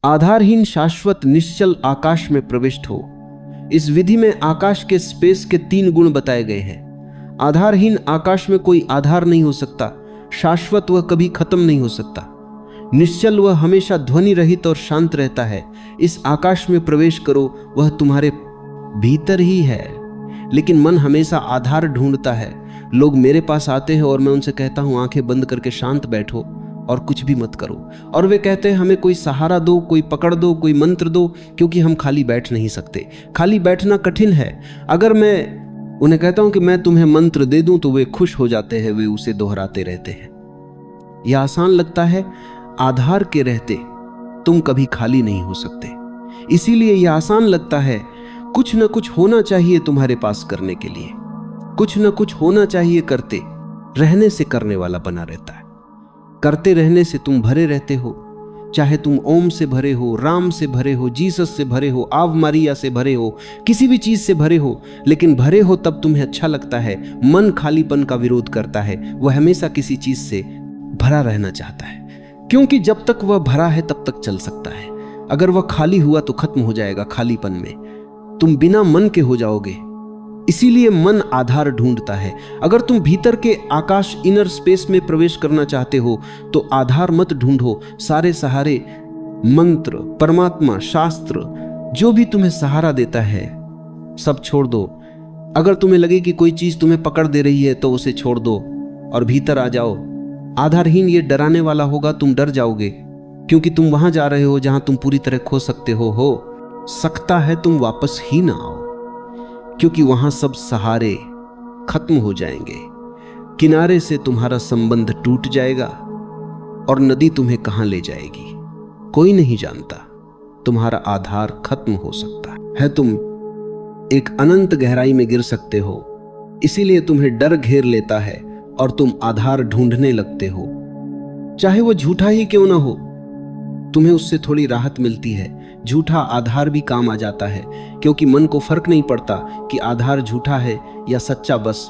आधारहीन शाश्वत निश्चल आकाश में प्रविष्ट हो। इस विधि में आकाश के स्पेस के 3 गुण बताए गए हैं। आधारहीन आकाश में कोई आधार नहीं हो सकता। शाश्वत वह कभी खत्म नहीं हो सकता। निश्चल वह हमेशा ध्वनि रहित और शांत रहता है। इस आकाश में प्रवेश करो, वह तुम्हारे भीतर ही है। लेकिन मन हमेशा आधार ढूंढता है। लोग मेरे पास आते हैं और मैं उनसे कहता हूं आंखें बंद करके शांत बैठो और कुछ भी मत करो, और वे कहते हैं हमें कोई सहारा दो, कोई पकड़ दो, कोई मंत्र दो, क्योंकि हम खाली बैठ नहीं सकते। खाली बैठना कठिन है। अगर मैं उन्हें कहता हूं कि मैं तुम्हें मंत्र दे दूं तो वे खुश हो जाते हैं, वे उसे दोहराते रहते हैं। यह आसान लगता है। आधार के रहते तुम कभी खाली नहीं हो सकते। इसीलिए यह आसान लगता है। कुछ न कुछ होना चाहिए तुम्हारे पास करने के लिए। कुछ न कुछ होना चाहिए। करते रहने से करने वाला बना रहता है। करते रहने से तुम भरे रहते हो। चाहे तुम ओम से भरे हो, राम से भरे हो, जीसस से भरे हो, आव मारिया से भरे हो, किसी भी चीज से भरे हो, लेकिन भरे हो तब तुम्हें अच्छा लगता है। मन खालीपन का विरोध करता है। वह हमेशा किसी चीज से भरा रहना चाहता है, क्योंकि जब तक वह भरा है तब तक चल सकता है। अगर वह खाली हुआ तो खत्म हो जाएगा। खालीपन में तुम बिना मन के हो जाओगे। इसीलिए मन आधार ढूंढता है। अगर तुम भीतर के आकाश इनर स्पेस में प्रवेश करना चाहते हो तो आधार मत ढूंढो। सारे सहारे, मंत्र, परमात्मा, शास्त्र, जो भी तुम्हें सहारा देता है सब छोड़ दो। अगर तुम्हें लगे कि कोई चीज तुम्हें पकड़ दे रही है तो उसे छोड़ दो और भीतर आ जाओ। आधारहीन ये डराने वाला होगा, तुम डर जाओगे, क्योंकि तुम वहां जा रहे हो जहां तुम पूरी तरह खो सकते हो सकता है तुम वापस ही ना आओ, क्योंकि वहां सब सहारे खत्म हो जाएंगे। किनारे से तुम्हारा संबंध टूट जाएगा और नदी तुम्हें कहां ले जाएगी कोई नहीं जानता। तुम्हारा आधार खत्म हो सकता है। तुम एक अनंत गहराई में गिर सकते हो। इसीलिए तुम्हें डर घेर लेता है और तुम आधार ढूंढने लगते हो। चाहे वो झूठा ही क्यों ना हो, तुम्हें उससे थोड़ी राहत मिलती है। झूठा आधार भी काम आ जाता है, क्योंकि मन को फर्क नहीं पड़ता कि आधार झूठा है या सच्चा, बस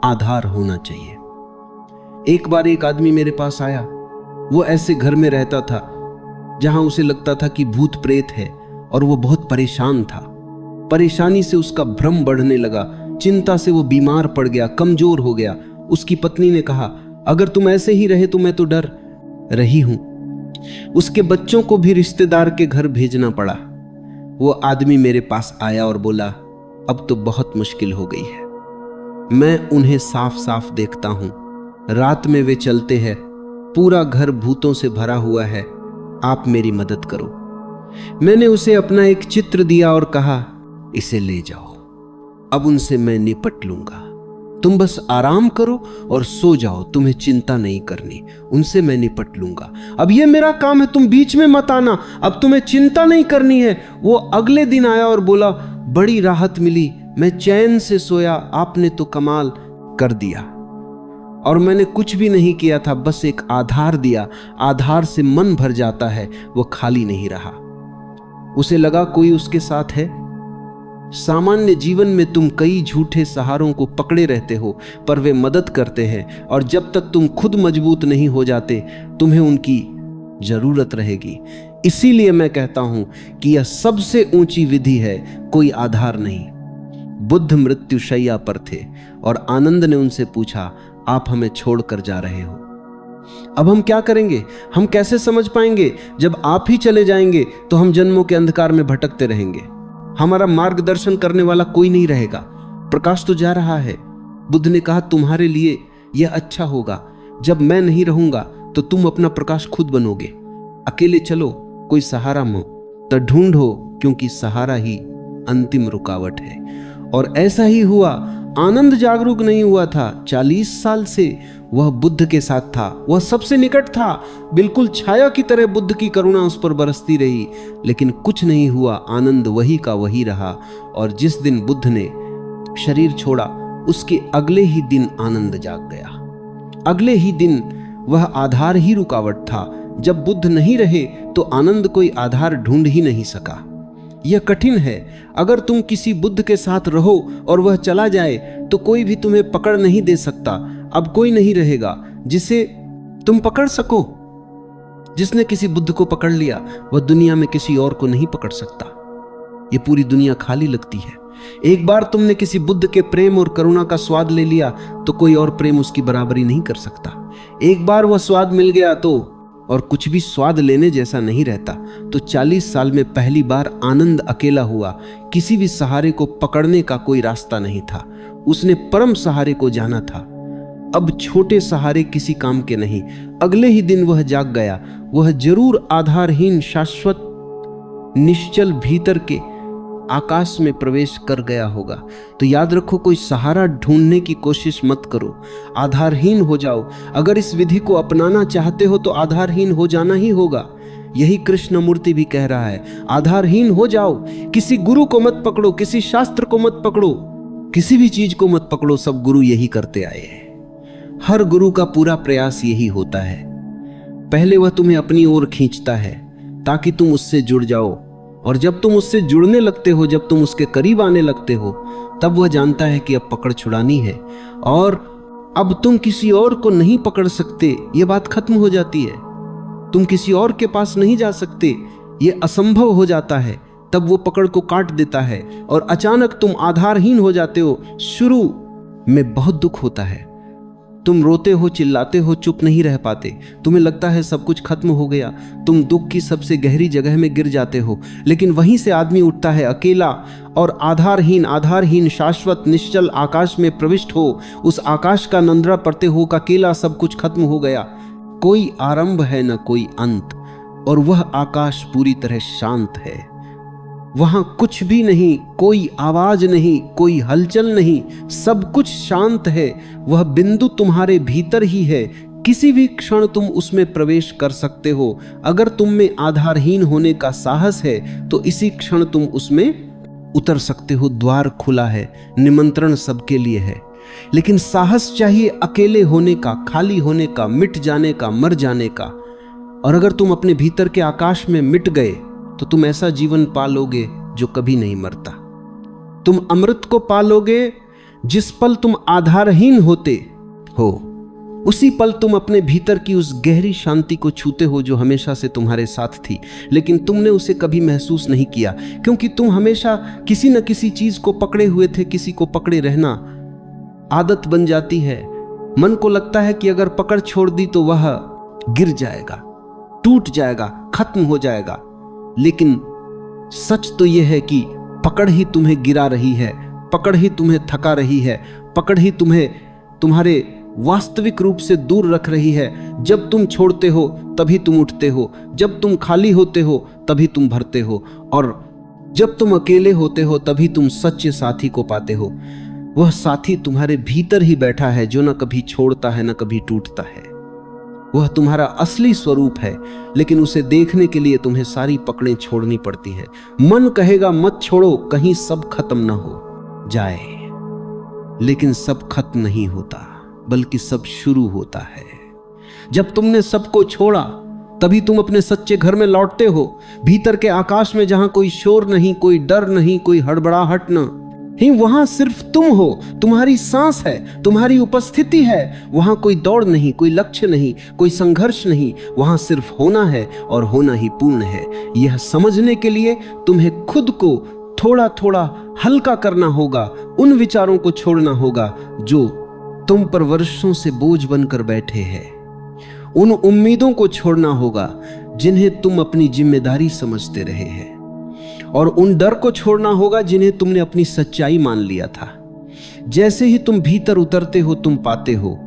आधार होना चाहिए। एक बार एक आदमी मेरे पास आया। वो ऐसे घर में रहता था जहां उसे लगता था कि भूत प्रेत है, और वो बहुत परेशान था। परेशानी से उसका भ्रम बढ़ने लगा। चिंता से वो बीमार पड़ गया, कमजोर हो गया। उसकी पत्नी ने कहा, अगर तुम ऐसे ही रहे तो मैं तो डर रही हूं। उसके बच्चों को भी रिश्तेदार के घर भेजना पड़ा। वो आदमी मेरे पास आया और बोला, अब तो बहुत मुश्किल हो गई है। मैं उन्हें साफ साफ देखता हूं। रात में वे चलते हैं। पूरा घर भूतों से भरा हुआ है। आप मेरी मदद करो। मैंने उसे अपना एक चित्र दिया और कहा, इसे ले जाओ, अब उनसे मैं निपट लूंगा। तुम बस आराम करो और सो जाओ। तुम्हें चिंता नहीं करनी, उनसे मैं निपट लूंगा। अब ये मेरा काम है, तुम बीच में मत आना। अब तुम्हें चिंता नहीं करनी है। वो अगले दिन आया और बोला, बड़ी राहत मिली, मैं चैन से सोया। आपने तो कमाल कर दिया। और मैंने कुछ भी नहीं किया था, बस एक आधार दिया। आधार से मन भर जाता है, वो खाली नहीं रहा। उसे लगा कोई उसके साथ है। सामान्य जीवन में तुम कई झूठे सहारों को पकड़े रहते हो, पर वे मदद करते हैं, और जब तक तुम खुद मजबूत नहीं हो जाते तुम्हें उनकी जरूरत रहेगी। इसीलिए मैं कहता हूं कि यह सबसे ऊंची विधि है, कोई आधार नहीं। बुद्ध मृत्यु शैया पर थे और आनंद ने उनसे पूछा, आप हमें छोड़कर जा रहे हो, अब हम क्या करेंगे? हम कैसे समझ पाएंगे? जब आप ही चले जाएंगे तो हम जन्मों के अंधकार में भटकते रहेंगे। हमारा मार्गदर्शन करने वाला कोई नहीं रहेगा। प्रकाश तो जा रहा है। बुद्ध ने कहा, तुम्हारे लिए यह अच्छा होगा, जब मैं नहीं रहूंगा तो तुम अपना प्रकाश खुद बनोगे। अकेले चलो, कोई सहारा मत ढूंढो, क्योंकि सहारा ही अंतिम रुकावट है। और ऐसा ही हुआ। आनंद जागरूक नहीं हुआ था। 40 साल से वह बुद्ध के साथ था। वह सबसे निकट था। बिल्कुल छाया की तरह बुद्ध की करुणा उस पर बरसती रही, लेकिन कुछ नहीं हुआ। आनंद वही का वही रहा। और जिस दिन बुद्ध ने शरीर छोड़ा, उसके अगले ही दिन आनंद जाग गया। अगले ही दिन वह आधार ही रुकावट था। जब बुद्ध नहीं रहे तो आनंद कोई आधार ढूंढ ही नहीं सका। यह कठिन है। अगर तुम किसी बुद्ध के साथ रहो और वह चला जाए तो कोई भी तुम्हें पकड़ नहीं दे सकता। अब कोई नहीं रहेगा जिसे तुम पकड़ सको, जिसने किसी बुद्ध को पकड़ लिया वह दुनिया में किसी और को नहीं पकड़ सकता। ये पूरी दुनिया खाली लगती है। एक बार तुमने किसी बुद्ध के प्रेम और करुणा का स्वाद ले लिया तो कोई और प्रेम उसकी बराबरी नहीं कर सकता। एक बार वह स्वाद मिल गया तो और कुछ भी स्वाद लेने जैसा नहीं रहता। तो 40 साल में पहली बार आनंद अकेला हुआ। किसी भी सहारे को पकड़ने का कोई रास्ता नहीं था। उसने परम सहारे को जाना था। अब छोटे सहारे किसी काम के नहीं। अगले ही दिन वह जाग गया। वह जरूर आधारहीन शाश्वत निश्चल भीतर के आकाश में प्रवेश कर गया होगा। तो याद रखो, कोई सहारा ढूंढने की कोशिश मत करो, आधारहीन हो जाओ। अगर इस विधि को अपनाना चाहते हो तो आधारहीन हो जाना ही होगा। यही कृष्णमूर्ति भी कह रहा है, आधारहीन हो जाओ। किसी गुरु को मत पकड़ो, किसी शास्त्र को मत पकड़ो, किसी भी चीज को मत पकड़ो। सब गुरु यही करते आए हैं। हर गुरु का पूरा प्रयास यही होता है। पहले वह तुम्हें अपनी ओर खींचता है ताकि तुम उससे जुड़ जाओ, और जब तुम उससे जुड़ने लगते हो, जब तुम उसके करीब आने लगते हो, तब वह जानता है कि अब पकड़ छुड़ानी है और अब तुम किसी और को नहीं पकड़ सकते। यह बात खत्म हो जाती है। तुम किसी और के पास नहीं जा सकते, यह असंभव हो जाता है। तब वो पकड़ को काट देता है और अचानक तुम आधारहीन हो जाते हो। शुरू में बहुत दुख होता है, तुम रोते हो, चिल्लाते हो, चुप नहीं रह पाते। तुम्हें लगता है सब कुछ खत्म हो गया। तुम दुख की सबसे गहरी जगह में गिर जाते हो। लेकिन वहीं से आदमी उठता है अकेला और आधारहीन शाश्वत निश्चल आकाश में प्रविष्ट हो। उस आकाश का नंद्रा पड़ते हो कि अकेला सब कुछ खत्म हो गया। कोई आरंभ है न कोई अंत, और वह आकाश पूरी तरह शांत है। वहां कुछ भी नहीं, कोई आवाज नहीं, कोई हलचल नहीं, सब कुछ शांत है। वह बिंदु तुम्हारे भीतर ही है। किसी भी क्षण तुम उसमें प्रवेश कर सकते हो। अगर तुम में आधारहीन होने का साहस है तो इसी क्षण तुम उसमें उतर सकते हो। द्वार खुला है, निमंत्रण सबके लिए है। लेकिन साहस चाहिए अकेले होने का, खाली होने का, मिट जाने का, मर जाने का। और अगर तुम अपने भीतर के आकाश में मिट गए तो तुम ऐसा जीवन पालोगे जो कभी नहीं मरता। तुम अमृत को पालोगे। जिस पल तुम आधारहीन होते हो उसी पल तुम अपने भीतर की उस गहरी शांति को छूते हो जो हमेशा से तुम्हारे साथ थी, लेकिन तुमने उसे कभी महसूस नहीं किया, क्योंकि तुम हमेशा किसी न किसी चीज को पकड़े हुए थे। किसी को पकड़े रहना आदत बन जाती है। मन को लगता है कि अगर पकड़ छोड़ दी तो वह गिर जाएगा, टूट जाएगा, खत्म हो जाएगा। लेकिन सच तो यह है कि पकड़ ही तुम्हें गिरा रही है, पकड़ ही तुम्हें थका रही है, पकड़ ही तुम्हें तुम्हारे वास्तविक रूप से दूर रख रही है। जब तुम छोड़ते हो तभी तुम उठते हो, जब तुम खाली होते हो तभी तुम भरते हो, और जब तुम अकेले होते हो तभी तुम सच्चे साथी को पाते हो। वह साथी तुम्हारे भीतर ही बैठा है जो न कभी छोड़ता है न कभी टूटता है। वह तुम्हारा असली स्वरूप है, लेकिन उसे देखने के लिए तुम्हें सारी पकड़ें छोड़नी पड़ती है। मन कहेगा मत छोड़ो, कहीं सब खत्म ना हो जाए, लेकिन सब खत्म नहीं होता, बल्कि सब शुरू होता है। जब तुमने सबको छोड़ा तभी तुम अपने सच्चे घर में लौटते हो, भीतर के आकाश में, जहां कोई शोर नहीं, कोई डर नहीं, कोई हड़बड़ाहट न ही। वहां सिर्फ तुम हो, तुम्हारी सांस है, तुम्हारी उपस्थिति है। वहां कोई दौड़ नहीं, कोई लक्ष्य नहीं, कोई संघर्ष नहीं। वहां सिर्फ होना है, और होना ही पूर्ण है। यह समझने के लिए तुम्हें खुद को थोड़ा थोड़ा हल्का करना होगा। उन विचारों को छोड़ना होगा जो तुम पर वर्षों से बोझ बनकर बैठे हैं। उन उम्मीदों को छोड़ना होगा जिन्हें तुम अपनी जिम्मेदारी समझते रहे हैं, और उन डर को छोड़ना होगा जिन्हें तुमने अपनी सच्चाई मान लिया था। जैसे ही तुम भीतर उतरते हो तुम पाते हो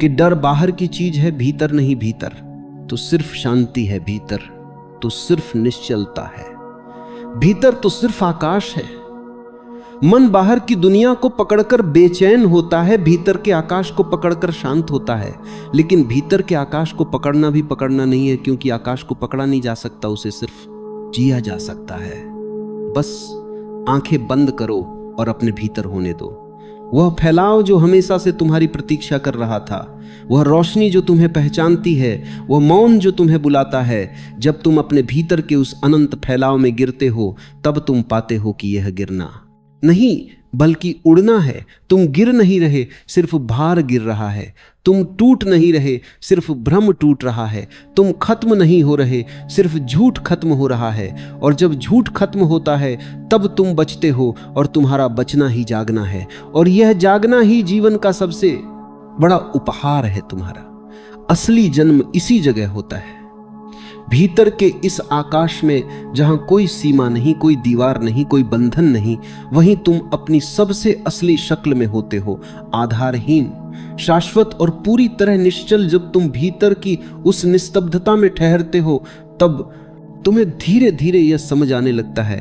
कि डर बाहर की चीज है, भीतर नहीं। भीतर तो सिर्फ शांति है, भीतर तो सिर्फ निश्चलता है, भीतर तो सिर्फ आकाश है। मन बाहर की दुनिया को पकड़कर बेचैन होता है, भीतर के आकाश को पकड़कर शांत होता है। लेकिन भीतर के आकाश को पकड़ना भी पकड़ना नहीं है, क्योंकि आकाश को पकड़ा नहीं जा सकता, उसे सिर्फ जिया जा सकता है। बस आंखें बंद करो और अपने भीतर होने दो। वह फैलाव जो हमेशा से तुम्हारी प्रतीक्षा कर रहा था, वह रोशनी जो तुम्हें पहचानती है, वह मौन जो तुम्हें बुलाता है। जब तुम अपने भीतर के उस अनंत फैलाव में गिरते हो तब तुम पाते हो कि यह गिरना नहीं बल्कि उड़ना है। तुम गिर नहीं रहे, सिर्फ भार गिर रहा है। तुम टूट नहीं रहे, सिर्फ भ्रम टूट रहा है। तुम खत्म नहीं हो रहे, सिर्फ झूठ खत्म हो रहा है। और जब झूठ खत्म होता है तब तुम बचते हो, और तुम्हारा बचना ही जागना है। और यह जागना ही जीवन का सबसे बड़ा उपहार है तुम्हारा। असली जन्म इसी जगह होता है, भीतर के इस आकाश में जहां कोई सीमा नहीं, कोई दीवार नहीं, कोई बंधन नहीं। वहीं तुम अपनी सबसे असली शक्ल में होते हो, आधारहीन, शाश्वत और पूरी तरह निश्चल। जब तुम भीतर की उस निस्तब्धता में ठहरते हो तब तुम्हें धीरे धीरे यह समझ आने लगता है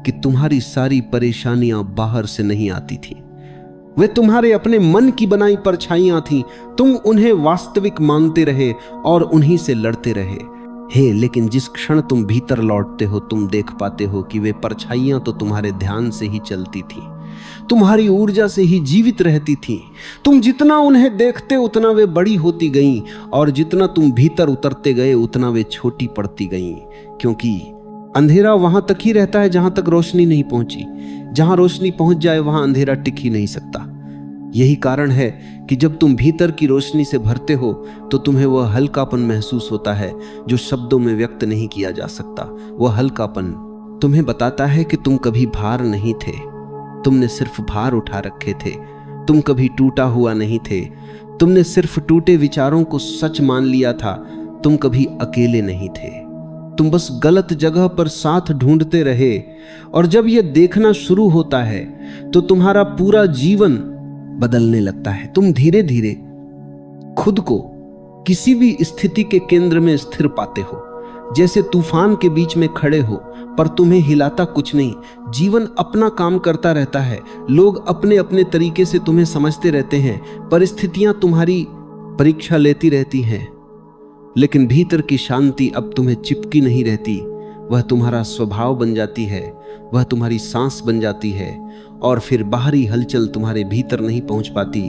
कि तुम्हारी सारी परेशानियां बाहर से नहीं आती थी, वे तुम्हारे अपने मन की बनाई परछाइयां थीं। तुम उन्हें वास्तविक मानते रहे और उन्हीं से लड़ते रहे। लेकिन जिस क्षण तुम भीतर लौटते हो तुम देख पाते हो कि वे परछाइयां तो तुम्हारे ध्यान से ही चलती थी, तुम्हारी ऊर्जा से ही जीवित रहती थी। तुम जितना उन्हें देखते उतना वे बड़ी होती गईं, और जितना तुम भीतर उतरते गए उतना वे छोटी पड़ती गईं। क्योंकि अंधेरा वहां तक ही रहता है जहां तक रोशनी नहीं पहुंची। जहां रोशनी पहुंच जाए वहां अंधेरा टिक ही नहीं सकता। यही कारण है कि जब तुम भीतर की रोशनी से भरते हो तो तुम्हें वह हल्कापन महसूस होता है जो शब्दों में व्यक्त नहीं किया जा सकता। वह हल्कापन तुम्हें बताता है कि तुम कभी भार नहीं थे, तुमने सिर्फ भार उठा रखे थे। तुम कभी टूटा हुआ नहीं थे, तुमने सिर्फ टूटे विचारों को सच मान लिया था। तुम कभी अकेले नहीं थे, तुम बस गलत जगह पर साथ ढूंढते रहे। और जब यह देखना शुरू होता है तो तुम्हारा पूरा जीवन बदलने लगता है। तुम धीरे धीरे खुद को किसी भी स्थिति के केंद्र में स्थिर पाते हो, जैसे तूफान के बीच में खड़े हो, पर तुम्हें हिलाता कुछ नहीं। जीवन अपना काम करता रहता है, लोग अपने अपने तरीके से तुम्हें समझते रहते हैं, परिस्थितियां तुम्हारी परीक्षा लेती रहती हैं। लेकिन भीतर की शांति अब तुम्हें चिपकी नहीं रहती, वह तुम्हारा स्वभाव बन जाती है, वह तुम्हारी सांस बन जाती है। और फिर बाहरी हलचल तुम्हारे भीतर नहीं पहुंच पाती,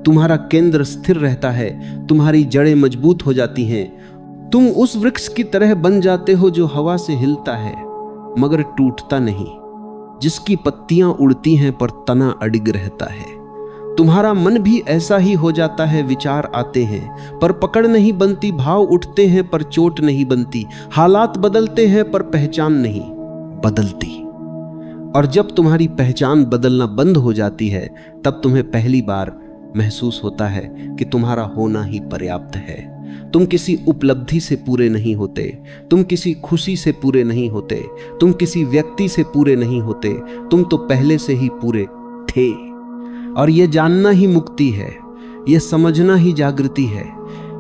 तुम्हारा केंद्र स्थिर रहता है, तुम्हारी जड़ें मजबूत हो जाती हैं। तुम उस वृक्ष की तरह बन जाते हो जो हवा से हिलता है मगर टूटता नहीं, जिसकी पत्तियां उड़ती हैं पर तना अडिग रहता है। तुम्हारा मन भी ऐसा ही हो जाता है, विचार आते हैं पर पकड़ नहीं बनती, भाव उठते हैं पर चोट नहीं बनती, हालात बदलते हैं पर पहचान नहीं बदलती। और जब तुम्हारी पहचान बदलना बंद हो जाती है तब तुम्हें पहली बार महसूस होता है कि तुम्हारा होना ही पर्याप्त है। तुम किसी उपलब्धि से पूरे नहीं होते, तुम किसी खुशी से पूरे नहीं होते, तुम किसी व्यक्ति से पूरे नहीं होते, तुम तो पहले से ही पूरे थे। और यह जानना ही मुक्ति है, यह समझना ही जागृति है।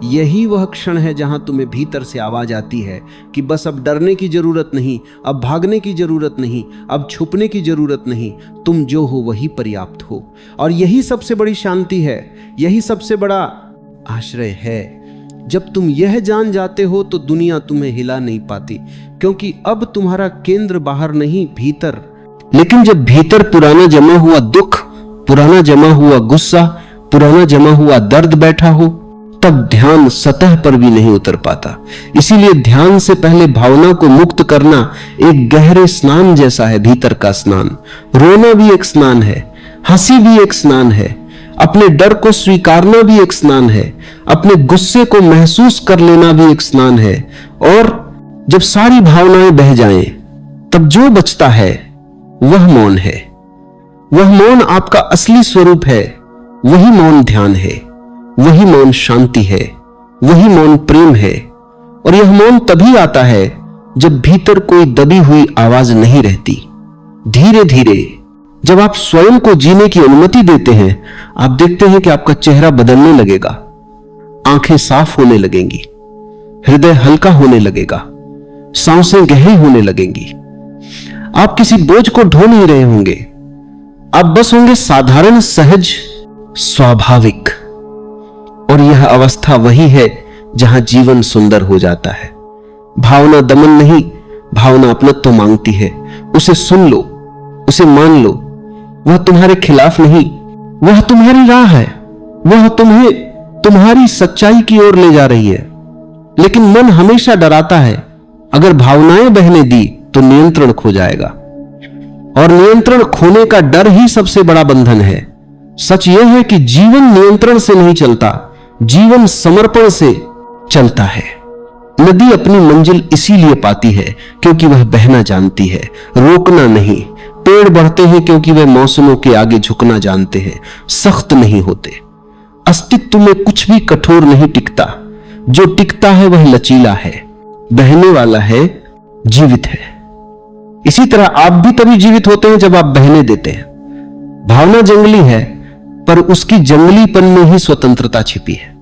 यही वह क्षण है जहां तुम्हें भीतर से आवाज आती है कि बस अब डरने की जरूरत नहीं, अब भागने की जरूरत नहीं, अब छुपने की जरूरत नहीं, तुम जो हो वही पर्याप्त हो। और यही सबसे बड़ी शांति है, यही सबसे बड़ा आश्रय है। जब तुम यह जान जाते हो तो दुनिया तुम्हें हिला नहीं पाती, क्योंकि अब तुम्हारा केंद्र बाहर नहीं भीतर। लेकिन जब भीतर पुराना जमा हुआ दुख, पुराना जमा हुआ गुस्सा, पुराना जमा हुआ दर्द बैठा हो, तब ध्यान सतह पर भी नहीं उतर पाता। इसीलिए ध्यान से पहले भावना को मुक्त करना एक गहरे स्नान जैसा है, भीतर का स्नान। रोना भी एक स्नान है, हंसी भी एक स्नान है, अपने डर को स्वीकारना भी एक स्नान है, अपने गुस्से को महसूस कर लेना भी एक स्नान है। और जब सारी भावनाएं बह जाएं, तब जो बचता है वह मौन है। वह मौन आपका असली स्वरूप है, वही मौन ध्यान है, वही मौन शांति है, वही मौन प्रेम है। और यह मौन तभी आता है जब भीतर कोई दबी हुई आवाज नहीं रहती। धीरे धीरे जब आप स्वयं को जीने की अनुमति देते हैं, आप देखते हैं कि आपका चेहरा बदलने लगेगा, आंखें साफ होने लगेंगी, हृदय हल्का होने लगेगा, सांसें गहरी होने लगेंगी। आप किसी बोझ को ढो नहीं रहे होंगे, आप बस होंगे साधारण, सहज, स्वाभाविक। और यह अवस्था वही है जहां जीवन सुंदर हो जाता है। भावना दमन नहीं, भावना अपनत्व मांगती है। उसे सुन लो, उसे मान लो। वह तुम्हारे खिलाफ नहीं, वह तुम्हारी राह है, वह तुम्हें तुम्हारी सच्चाई की ओर ले जा रही है। लेकिन मन हमेशा डराता है, अगर भावनाएं बहने दी तो नियंत्रण खो जाएगा। और नियंत्रण खोने का डर ही सबसे बड़ा बंधन है। सच यह है कि जीवन नियंत्रण से नहीं चलता, जीवन समर्पण से चलता है। नदी अपनी मंजिल इसीलिए पाती है क्योंकि वह बहना जानती है, रोकना नहीं। पेड़ बढ़ते हैं क्योंकि वे मौसमों के आगे झुकना जानते हैं, सख्त नहीं होते। अस्तित्व में कुछ भी कठोर नहीं टिकता, जो टिकता है वह लचीला है, बहने वाला है, जीवित है। इसी तरह आप भी तभी जीवित होते हैं जब आप बहने देते हैं। भावना जंगली है, पर उसकी जंगलीपन में ही स्वतंत्रता छिपी है।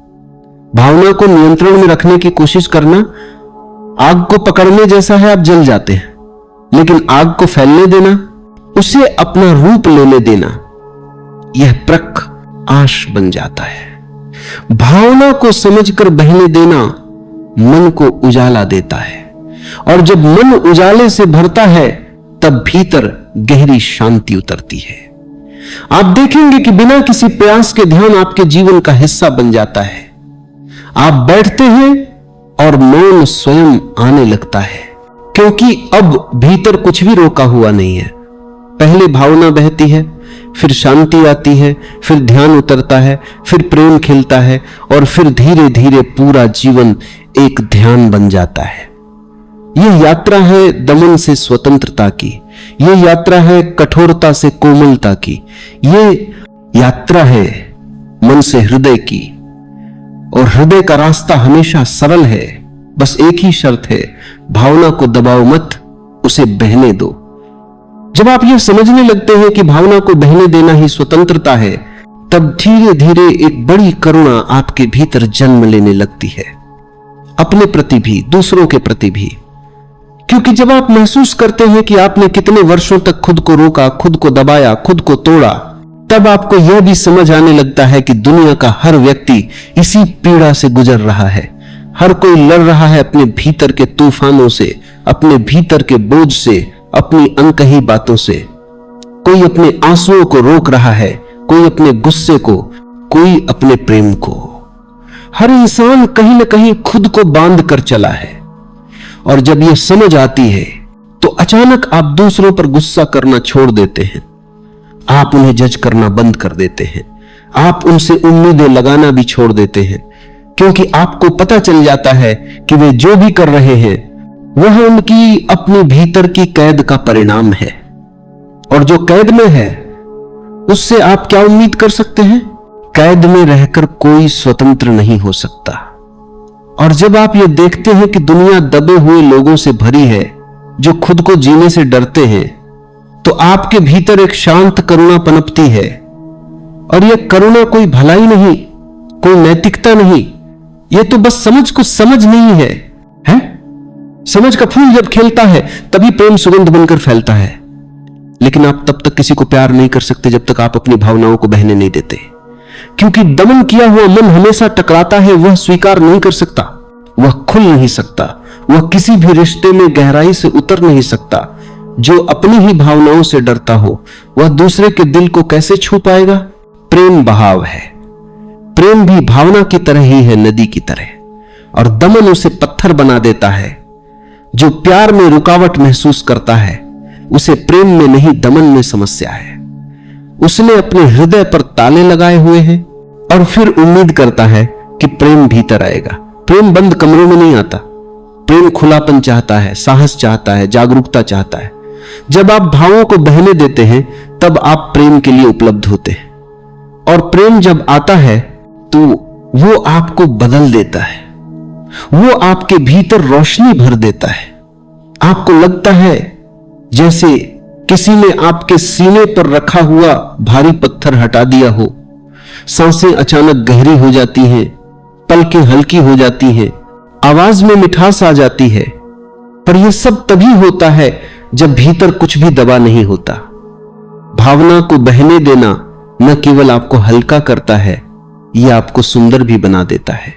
भावना को नियंत्रण में रखने की कोशिश करना आग को पकड़ने जैसा है, आप जल जाते हैं। लेकिन आग को फैलने देना, उसे अपना रूप लेने देना, यह प्रख आश बन जाता है। भावना को समझकर बहने देना मन को उजाला देता है, और जब मन उजाले से भरता है तब भीतर गहरी शांति उतरती है। आप देखेंगे कि बिना किसी प्रयास के ध्यान आपके जीवन का हिस्सा बन जाता है। आप बैठते हैं और मौन स्वयं आने लगता है, क्योंकि अब भीतर कुछ भी रोका हुआ नहीं है। पहले भावना बहती है, फिर शांति आती है, फिर ध्यान उतरता है, फिर प्रेम खिलता है, और फिर धीरे धीरे पूरा जीवन एक ध्यान बन जाता है। यह यात्रा है दमन से स्वतंत्रता की, यह यात्रा है कठोरता से कोमलता की, यह यात्रा है मन से हृदय की। और हृदय का रास्ता हमेशा सरल है, बस एक ही शर्त है, भावना को दबाओ मत, उसे बहने दो। जब आप यह समझने लगते हैं कि भावना को बहने देना ही स्वतंत्रता है, तब धीरे धीरे एक बड़ी करुणा आपके भीतर जन्म लेने लगती है, अपने प्रति भी, दूसरों के प्रति भी। क्योंकि जब आप महसूस करते हैं कि आपने कितने वर्षों तक खुद को रोका, खुद को दबाया, खुद को तोड़ा, तब आपको यह भी समझ आने लगता है कि दुनिया का हर व्यक्ति इसी पीड़ा से गुजर रहा है। हर कोई लड़ रहा है अपने भीतर के तूफानों से, अपने भीतर के बोझ से, अपनी अनकही बातों से। कोई अपने आंसुओं को रोक रहा है, कोई अपने गुस्से को, कोई अपने प्रेम को। हर इंसान कहीं न कहीं खुद को बांध कर चला है। और जब यह समझ आती है तो अचानक आप दूसरों पर गुस्सा करना छोड़ देते हैं, आप उन्हें जज करना बंद कर देते हैं, आप उनसे उम्मीदें लगाना भी छोड़ देते हैं, क्योंकि आपको पता चल जाता है कि वे जो भी कर रहे हैं वह उनकी अपने भीतर की कैद का परिणाम है। और जो कैद में है उससे आप क्या उम्मीद कर सकते हैं? कैद में रहकर कोई स्वतंत्र नहीं हो सकता। और जब आप यह देखते हैं कि दुनिया दबे हुए लोगों से भरी है जो खुद को जीने से डरते हैं, तो आपके भीतर एक शांत करुणा पनपती है। और यह करुणा कोई भलाई नहीं, कोई नैतिकता नहीं, यह तो बस समझ को समझ नहीं है, हैं? समझ का फूल जब खिलता है तभी प्रेम सुगंध बनकर फैलता है। लेकिन आप तब तक किसी को प्यार नहीं कर सकते जब तक आप अपनी भावनाओं को बहने नहीं देते, क्योंकि दमन किया हुआ मन हमेशा टकराता है, वह स्वीकार नहीं कर सकता, वह खुल नहीं सकता, वह किसी भी रिश्ते में गहराई से उतर नहीं सकता। जो अपनी ही भावनाओं से डरता हो वह दूसरे के दिल को कैसे छू पाएगा? प्रेम बहाव है, प्रेम भी भावना की तरह ही है, नदी की तरह, और दमन उसे पत्थर बना देता है। जो प्यार में रुकावट महसूस करता है उसे प्रेम में नहीं दमन में समस्या है। उसने अपने हृदय पर ताले लगाए हुए हैं और फिर उम्मीद करता है कि प्रेम भीतर आएगा। प्रेम बंद कमरों में नहीं आता, प्रेम खुलापन चाहता है, साहस चाहता है, जागरूकता चाहता है। जब आप भावों को बहने देते हैं तब आप प्रेम के लिए उपलब्ध होते हैं, और प्रेम जब आता है तो वो आपको बदल देता है, वो आपके भीतर रोशनी भर देता है। आपको लगता है जैसे किसी ने आपके सीने पर रखा हुआ भारी पत्थर हटा दिया हो। सांसें अचानक गहरी हो जाती हैं, पलकें हल्की हो जाती हैं, आवाज में मिठास आ जाती है। पर यह सब तभी होता है जब भीतर कुछ भी दबा नहीं होता। भावना को बहने देना न केवल आपको हल्का करता है, यह आपको सुंदर भी बना देता है।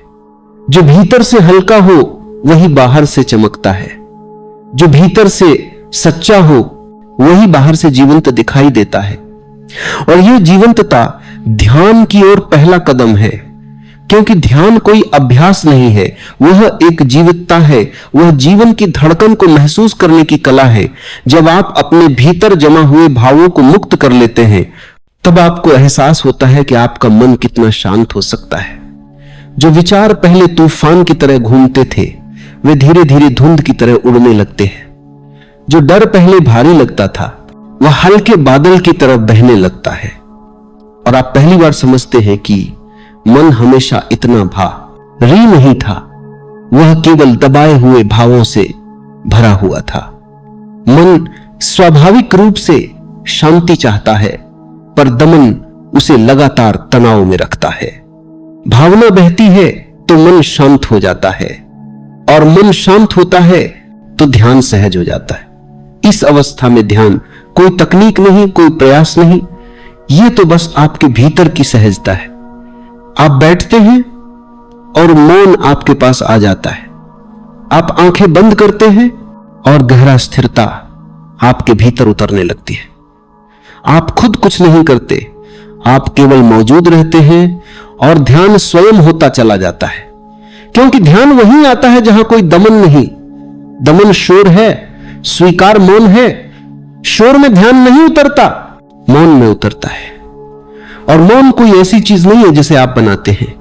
जो भीतर से हल्का हो वही बाहर से चमकता है, जो भीतर से सच्चा हो वही बाहर से जीवंत दिखाई देता है। और यह जीवंतता ध्यान की ओर पहला कदम है। क्योंकि ध्यान कोई अभ्यास नहीं है, वह एक जीवितता है, वह जीवन की धड़कन को महसूस करने की कला है। जब आप अपने भीतर जमा हुए भावों को मुक्त कर लेते हैं, तब आपको एहसास होता है कि आपका मन कितना शांत हो सकता है। जो विचार पहले तूफान की तरह घूमते थे, वे धीरे धीरे धुंध की तरह उड़ने लगते हैं। जो डर पहले भारी लगता था, वह हल्के बादल की तरह बहने लगता है। और आप पहली बार समझते हैं कि मन हमेशा इतना भारी नहीं था, वह केवल दबाए हुए भावों से भरा हुआ था। मन स्वाभाविक रूप से शांति चाहता है, पर दमन उसे लगातार तनाव में रखता है। भावना बहती है तो मन शांत हो जाता है, और मन शांत होता है तो ध्यान सहज हो जाता है। इस अवस्था में ध्यान कोई तकनीक नहीं, कोई प्रयास नहीं, यह तो बस आपके भीतर की सहजता है। आप बैठते हैं और मौन आपके पास आ जाता है। आप आंखें बंद करते हैं और गहरा स्थिरता आपके भीतर उतरने लगती है। आप खुद कुछ नहीं करते, आप केवल मौजूद रहते हैं और ध्यान स्वयं होता चला जाता है। क्योंकि ध्यान वहीं आता है जहां कोई दमन नहीं। दमन शोर है, स्वीकार मौन है। शोर में ध्यान नहीं उतरता, मौन में उतरता है। और मौन कोई ऐसी चीज नहीं है जिसे आप बनाते हैं।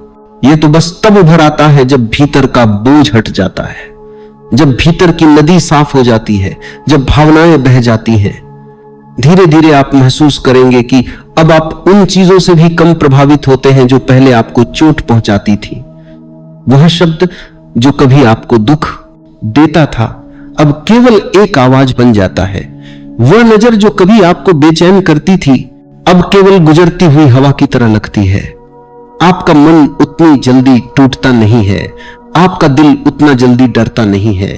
यह तो बस तब उभर आता है जब भीतर का बोझ हट जाता है, जब भीतर की नदी साफ हो जाती है, जब भावनाएं बह जाती हैं। धीरे धीरे आप महसूस करेंगे कि अब आप उन चीजों से भी कम प्रभावित होते हैं जो पहले आपको चोट पहुंचाती थी। वह शब्द जो कभी आपको दुख देता था, अब केवल एक आवाज बन जाता है। वह नजर जो कभी आपको बेचैन करती थी, अब केवल गुजरती हुई हवा की तरह लगती है। आपका मन उतनी जल्दी टूटता नहीं है, आपका दिल उतना जल्दी डरता नहीं है,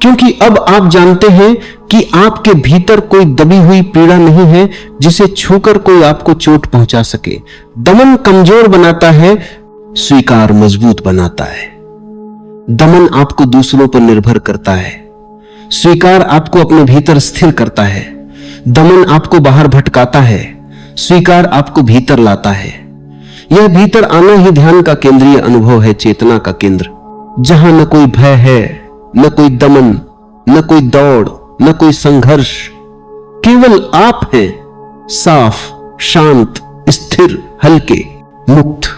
क्योंकि अब आप जानते हैं कि आपके भीतर कोई दबी हुई पीड़ा नहीं है जिसे छूकर कोई आपको चोट पहुंचा सके। दमन कमजोर बनाता है, स्वीकार मजबूत बनाता है। दमन आपको दूसरों पर निर्भर करता है, स्वीकार आपको अपने भीतर स्थिर करता है। दमन आपको बाहर भटकाता है, स्वीकार आपको भीतर लाता है। यह भीतर आना ही ध्यान का केंद्रीय अनुभव है, चेतना का केंद्र, जहां न कोई भय है, न कोई दमन, न कोई दौड़, न कोई संघर्ष। केवल आप हैं, साफ, शांत, स्थिर, हल्के, मुक्त।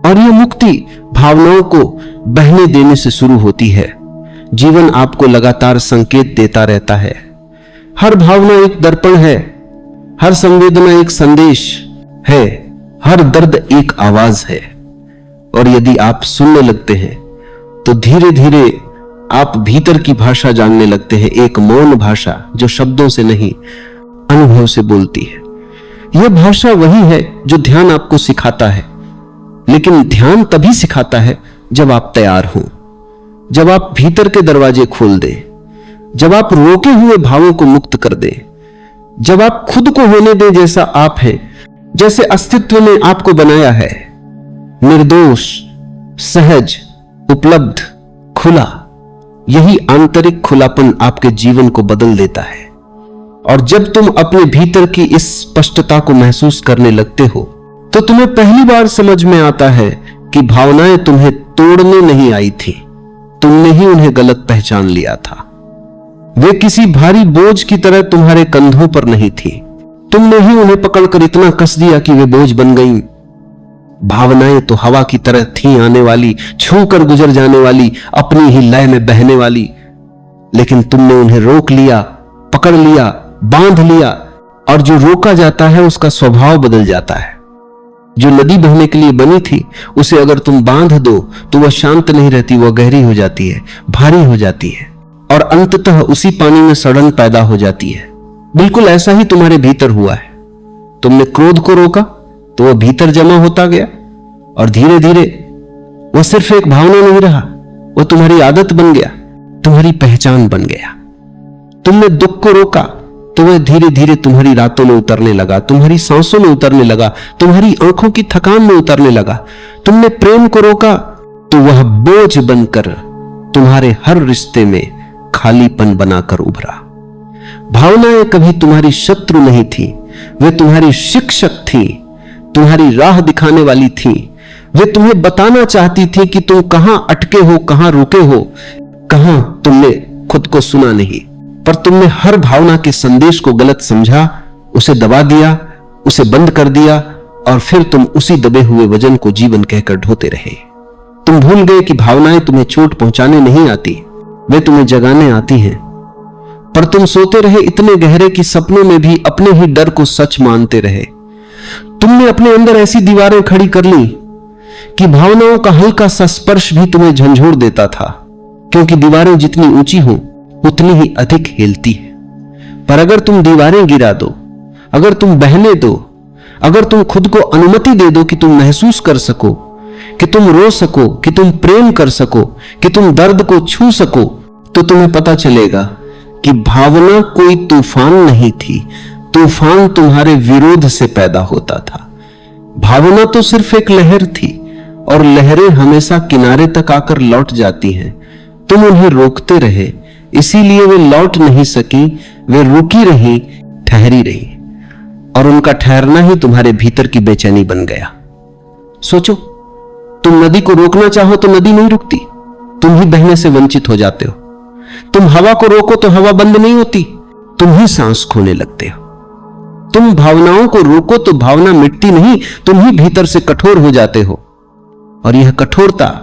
और यह मुक्ति भावनाओं को बहने देने से शुरू होती है। जीवन आपको लगातार संकेत देता रहता है। हर भावना एक दर्पण है, हर संवेदना एक संदेश है, हर दर्द एक आवाज है। और यदि आप सुनने लगते हैं तो धीरे धीरे आप भीतर की भाषा जानने लगते हैं, एक मौन भाषा जो शब्दों से नहीं, अनुभव से बोलती है। यह भाषा वही है जो ध्यान आपको सिखाता है, लेकिन ध्यान तभी सिखाता है जब आप तैयार हों, जब आप भीतर के दरवाजे खोल दें, जब आप रोके हुए भावों को मुक्त कर दें, जब आप खुद को होने दें जैसा आप हैं, जैसे अस्तित्व ने आपको बनाया है, निर्दोष, सहज, उपलब्ध, खुला। यही आंतरिक खुलापन आपके जीवन को बदल देता है। और जब तुम अपने भीतर की इस स्पष्टता को महसूस करने लगते हो, तो तुम्हें पहली बार समझ में आता है कि भावनाएं तुम्हें तोड़ने नहीं आई थी, तुमने ही उन्हें गलत पहचान लिया था। वे किसी भारी बोझ की तरह तुम्हारे कंधों पर नहीं थी, तुमने ही उन्हें पकड़कर इतना कस दिया कि वे बोझ बन गईं। भावनाएं तो हवा की तरह थी, आने वाली, छूकर गुजर जाने वाली, अपनी ही लय में बहने वाली। लेकिन तुमने उन्हें रोक लिया, पकड़ लिया, बांध लिया। और जो रोका जाता है उसका स्वभाव बदल जाता है। जो नदी बहने के लिए बनी थी, उसे अगर तुम बांध दो तो वह शांत नहीं रहती, वह गहरी हो जाती है, भारी हो जाती है, और अंततः उसी पानी में सड़न पैदा हो जाती है। बिल्कुल ऐसा ही तुम्हारे भीतर हुआ है। तुमने क्रोध को रोका तो वह भीतर जमा होता गया, और धीरे धीरे वह सिर्फ एक भावना नहीं रहा, वह तुम्हारी आदत बन गया, तुम्हारी पहचान बन गया। तुमने दुख को रोका तो वह धीरे धीरे तुम्हारी रातों में उतरने लगा, तुम्हारी सांसों में उतरने लगा, तुम्हारी आंखों की थकान में उतरने लगा। तुमने प्रेम को रोका तो वह बोझ बनकर तुम्हारे हर रिश्ते में खालीपन बनाकर उभरा। भावनाएं कभी तुम्हारी शत्रु नहीं थी, वे तुम्हारी शिक्षक थी, तुम्हारी राह दिखाने वाली थी। वे तुम्हें बताना चाहती थी कि तुम कहां अटके हो, कहां रुके हो, कहां तुमने खुद को सुना नहीं। पर तुमने हर भावना के संदेश को गलत समझा, उसे दबा दिया, उसे बंद कर दिया और फिर तुम उसी दबे हुए वजन को जीवन कहकर ढोते रहे। तुम भूल गए कि भावनाएं तुम्हें चोट पहुंचाने नहीं आती, वे तुम्हें जगाने आती हैं। पर तुम सोते रहे इतने गहरे कि सपनों में भी अपने ही डर को सच मानते रहे। तुमने अपने अंदर ऐसी दीवारें खड़ी कर ली कि भावनाओं का हल्का सा स्पर्श भी तुम्हें झंझोर देता था, क्योंकि दीवारें जितनी ऊंची हों उतनी ही अधिक हिलती है। पर अगर तुम दीवारें गिरा दो, अगर तुम बहने दो, अगर तुम खुद को अनुमति दे दो कि तुम महसूस कर सको, कि तुम रो सको, कि तुम प्रेम कर सको, कि तुम दर्द को छू सको, तो तुम्हें पता चलेगा कि भावना कोई तूफान नहीं थी, तूफान तुम्हारे विरोध से पैदा होता था। भावना तो सिर्फ एक लहर थी और लहरें हमेशा किनारे तक आकर लौट जाती हैं। तुम उन्हें रोकते रहे, इसीलिए वे लौट नहीं सकी, वे रुकी रही, ठहरी रही, और उनका ठहरना ही तुम्हारे भीतर की बेचैनी बन गया। सोचो, तुम नदी को रोकना चाहो तो नदी नहीं रुकती, तुम ही बहने से वंचित हो जाते हो। तुम हवा को रोको तो हवा बंद नहीं होती, तुम ही सांस खोने लगते हो। तुम भावनाओं को रोको तो भावना मिटती नहीं, तुम ही भीतर से कठोर हो जाते हो। और यह कठोरता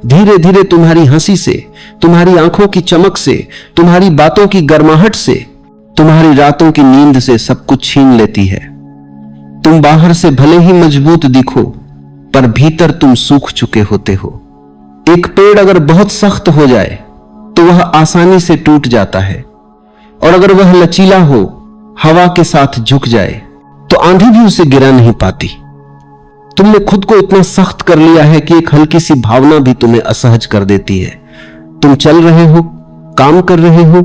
धीरे धीरे तुम्हारी हंसी से, तुम्हारी आंखों की चमक से, तुम्हारी बातों की गर्माहट से, तुम्हारी रातों की नींद से सब कुछ छीन लेती है। तुम बाहर से भले ही मजबूत दिखो, पर भीतर तुम सूख चुके होते हो। एक पेड़ अगर बहुत सख्त हो जाए तो वह आसानी से टूट जाता है, और अगर वह लचीला हो, हवा के साथ झुक जाए, तो आंधी भी उसे गिरा नहीं पाती। तुमने खुद को इतना सख्त कर लिया है कि एक हल्की सी भावना भी तुम्हें असहज कर देती है। तुम चल रहे हो, काम कर रहे हो,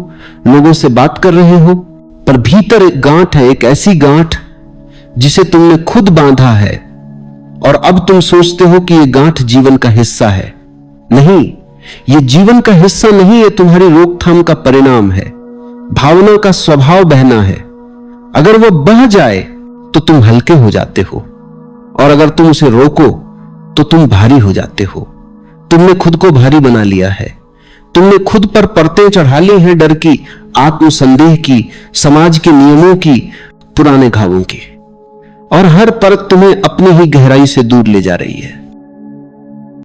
लोगों से बात कर रहे हो, पर भीतर एक गांठ है, एक ऐसी गांठ जिसे तुमने खुद बांधा है, और अब तुम सोचते हो कि यह गांठ जीवन का हिस्सा है। नहीं, यह जीवन का हिस्सा नहीं, यह तुम्हारी रोकथाम का परिणाम है। भावना का स्वभाव बहना है। अगर वह बह जाए तो तुम हल्के हो जाते हो, और अगर तुम उसे रोको तो तुम भारी हो जाते हो। तुमने खुद को भारी बना लिया है। तुमने खुद पर परतें चढ़ा ली हैं डर की, आत्मसंदेह की, समाज के नियमों की, पुराने घावों की, और हर परत तुम्हें अपनी ही गहराई से दूर ले जा रही है।